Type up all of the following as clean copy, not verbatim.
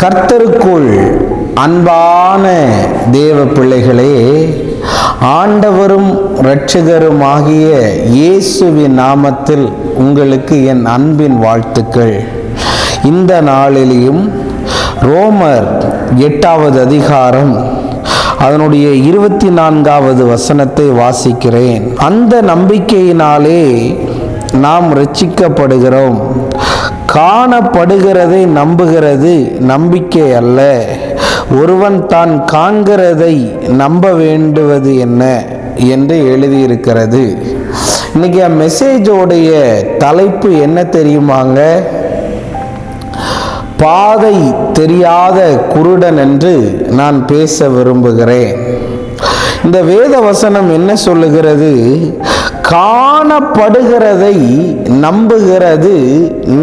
கர்த்தருக்குள் அன்பான தேவ பிள்ளைகளே, ஆண்டவரும் இரட்சகருமாகிய இயேசுவின் நாமத்தில் உங்களுக்கு என் அன்பின் வாழ்த்துக்கள். இந்த நாளிலேயும் ரோமர் 8வது அதிகாரம் அதனுடைய 24வது வசனத்தை வாசிக்கிறேன். அந்த நம்பிக்கையினாலே நாம் இரட்சிக்கப்படுகிறோம். காணப்படுகிறதை நம்புகிறது நம்பிக்கை அல்ல. ஒருவன் தான் காண்கிறதை நம்ப வேண்டுவது என்ன என்று எழுதியிருக்கிறது. இன்னைக்கு மெசேஜோடைய தலைப்பு என்ன தெரியுமாங்க? பாதை தெரியாத குருடன் என்று நான் பேச விரும்புகிறேன். இந்த வேத வசனம் என்ன சொல்லுகிறது? காணப்படுகிறதை நம்புகிறது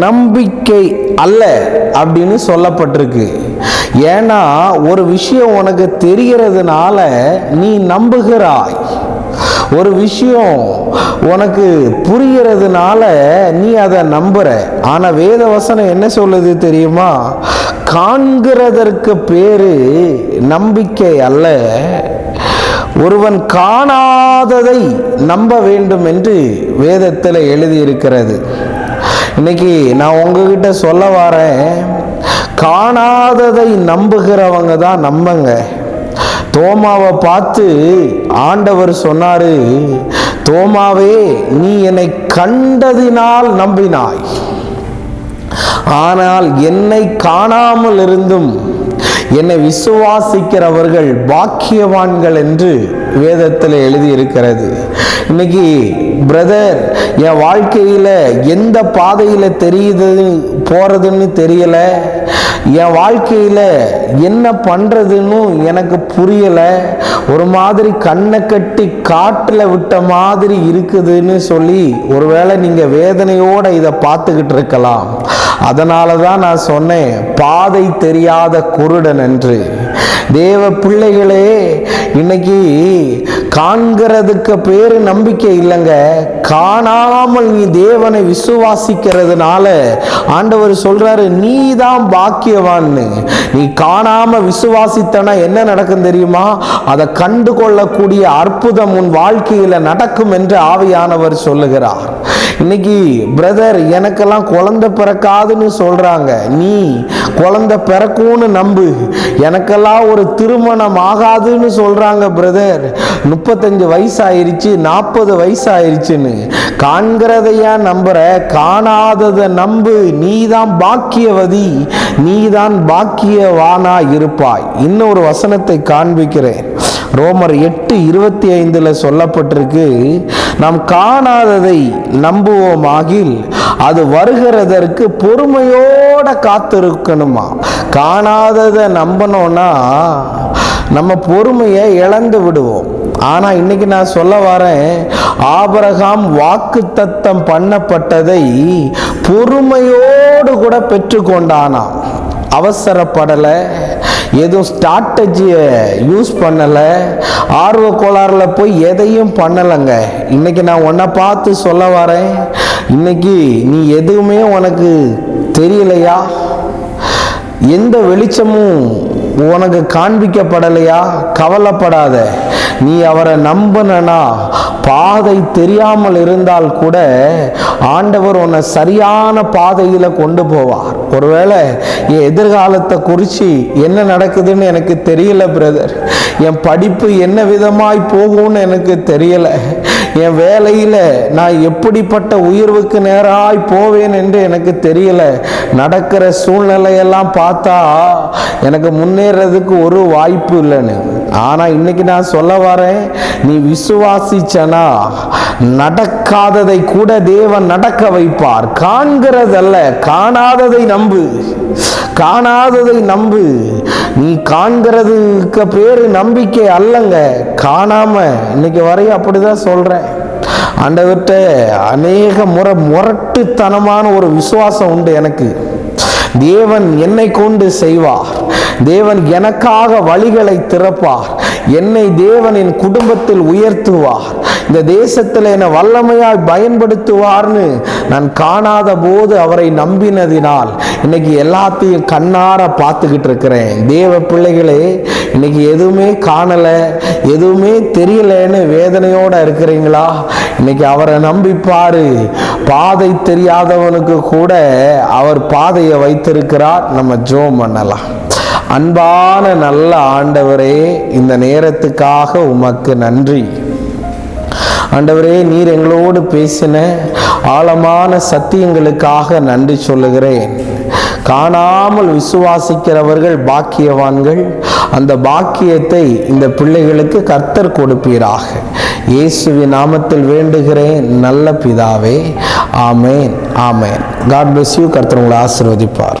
நம்பிக்கை அல்ல அப்படின்னு சொல்லப்பட்டிருக்கு. ஏன்னா ஒரு விஷயம் உனக்கு தெரிகிறதுனால நீ நம்புகிறாய். ஒரு விஷயம் உனக்கு புரியறதுனால நீ அதை நம்புற. ஆனா வேத வசனம் என்ன சொல்லுது தெரியுமா? காண்கிறதற்கு பேரு நம்பிக்கை அல்ல, ஒருவன் காணாததை நம்ப வேண்டும் என்று வேதத்தில் எழுதியிருக்கிறது. இன்னைக்கு நான் உங்ககிட்ட சொல்ல வரேன், காணாததை நம்புகிறவங்க தான் நம்புங்க. தோமாவை பார்த்து ஆண்டவர் சொன்னாரு, தோமாவே நீ என்னை கண்டதினால் நம்பினாய், ஆனால் என்னை காணாமல் இருந்தும் என்னை விசுவாசிக்கிறவர்கள் பாக்கியவான்கள் என்று வேதத்தில் எழுதியிருக்கிறது. இன்னைக்கு பிரதர், என் வாழ்க்கையில் எந்த பாதையில் போறதுன்னு தெரியல, என் வாழ்க்கையில் என்ன பண்ணுறதுன்னு எனக்கு புரியலை, ஒரு மாதிரி கண்ணை கட்டி காட்டில் விட்ட மாதிரி இருக்குதுன்னு சொல்லி ஒருவேளை நீங்கள் வேதனையோடு இதை பார்த்துக்கிட்டு இருக்கலாம். அதனால தான் நான் சொன்னேன், பாதை தெரியாத குருடன் என்று. தேவ பிள்ளைகளே, இன்னைக்கு காண்கிறதுக்கு பேரு நம்பிக்கை இல்லைங்க. காணாமல் நீ தேவனை விசுவாசிக்கிறதுனால ஆண்டவர் சொல்றாரு, நீ தான் பாக்கியவான்னு. நீ காணாம விசுவாசித்தனா என்ன நடக்கும் தெரியுமா? அதை கண்டு கொள்ளக்கூடிய அற்புதம் உன் வாழ்க்கையில நடக்கும் என்று ஆவியானவர் சொல்லுகிறார். இன்னைக்கு பிரதர், எனக்கெல்லாம் குழந்தை பிறக்காதுன்னு சொல்றாங்க. நீ குழந்தை பிறக்கும்னு நம்பு. எனக்கெல்லாம் ஒரு திருமணம் ஆகாதுன்னு சொல்றாங்க பிரதர். 35 வயசு ஆயிருச்சு, 40 வயசு ஆயிருச்சுன்னு. காண்கிறதையா நம்புற? காணாததை நம்பு. நீதான் பாக்கியவதி, நீதான் பாக்கியவானா இருப்பாய். இன்னொரு வசனத்தை காண்பிக்கிறேன். ரோமர் 8:25 சொல்லப்பட்டிருக்கு, நாம் காணாததை நம்புவோமாகில் அது வருகிறதற்கு பொறுமையோட காத்திருக்கணுமா. காணாததை நம்பணும்னா நம்ம பொறுமையை இழந்து விடுவோம். ஆனா இன்னைக்கு நான் சொல்ல வரேன், ஆபிரகாம் வாக்குத்தத்தம் பண்ணப்பட்டதை பொறுமையோடு கூட பெற்றுக்கொண்டானாம். அவசரப்படலை, எதுவும் ஸ்ட்ராட்டஜியை யூஸ் பண்ணலை, ஆர்வ கோளாறில் போய் எதையும் பண்ணலைங்க. இன்னைக்கு நான் உன்னை பார்த்து சொல்ல வரேன், இன்னைக்கு நீ எதுவுமே உனக்கு தெரியலையா? எந்த வெளிச்சமும் உனக்கு காண்பிக்கப்படலையா? கவலைப்படாத. நீ அவரை நம்பினா பாதை தெரியாமல் இருந்தால் கூட ஆண்டவர் உன்னை சரியான பாதையில கொண்டு போவார். ஒருவேளை என் எதிர்காலத்தை குறித்து என்ன நடக்குதுன்னு எனக்கு தெரியல பிரதர், என் படிப்பு என்ன விதமாய் போகும்னு எனக்கு தெரியல, என் வேலையில் நான் எப்படிப்பட்ட உயர்வுக்கு நேராய் போவேன் என்று எனக்கு தெரியல. நடக்கிற சூழ்நிலையெல்லாம் பார்த்தா எனக்கு முன்னேறதுக்கு ஒரு வாய்ப்பு இல்லைன்னு. ஆனால் இன்னைக்கு நான் சொல்ல வரேன், நீ விசுவாசிச்சனா நடக்காததை கூட தேவன் நடக்க வைப்பார். காண்கிறதல்ல, காணாததை நம்பு. காணாததை நம்பு. நீ காண்கிறதுக்கு பேரு நம்பிக்கை அல்லங்க. காணாம இன்னைக்கு வரையும் அப்படிதான் சொல்றேன். ஆண்டவர்கிட்ட அநேக முரட்டுத்தனமான ஒரு விசுவாசம் உண்டு எனக்கு. தேவன் என்னை கொண்டு செய்வார், தேவன் எனக்காக வழிகளை திறப்பார், என்னை தேவன் என் குடும்பத்தில் உயர்த்துவார், இந்த தேசத்தில் என்னை வல்லமையாய் பயன்படுத்துவார்னு நான் காணாத போது அவரை நம்பினதினால் இன்னைக்கு எல்லாத்தையும் கண்ணார பார்த்துக்கிட்டு இருக்கிறேன். தேவ பிள்ளைகளே, இன்னைக்கு எதுவுமே காணலை, எதுவுமே தெரியலன்னு வேதனையோட இருக்கிறீங்களா? இன்னைக்கு அவரை நம்பிப்பாரு. பாதை தெரியாதவனுக்கு கூட அவர் பாதையை வைத்திருக்கிறார். நம்ம ஜெபம் பண்ணலாம். அன்பான நல்ல ஆண்டவரே, இந்த நேரத்துக்காக உமக்கு நன்றி. ஆண்டவரே, நீர் எங்களோடு பேசின ஆழமான சத்தியங்களுக்காக நன்றி சொல்லுகிறேன். காணாமல் விசுவாசிக்கிறவர்கள் பாக்கியவான்கள். அந்த பாக்கியத்தை இந்த பிள்ளைகளுக்கு கர்த்தர் கொடுப்பீராக. இயேசுவின் நாமத்தில் வேண்டுகிறேன் நல்ல பிதாவே. ஆமேன், ஆமேன். God bless you. கர்த்தர் உங்களை ஆசீர்வதிப்பார்.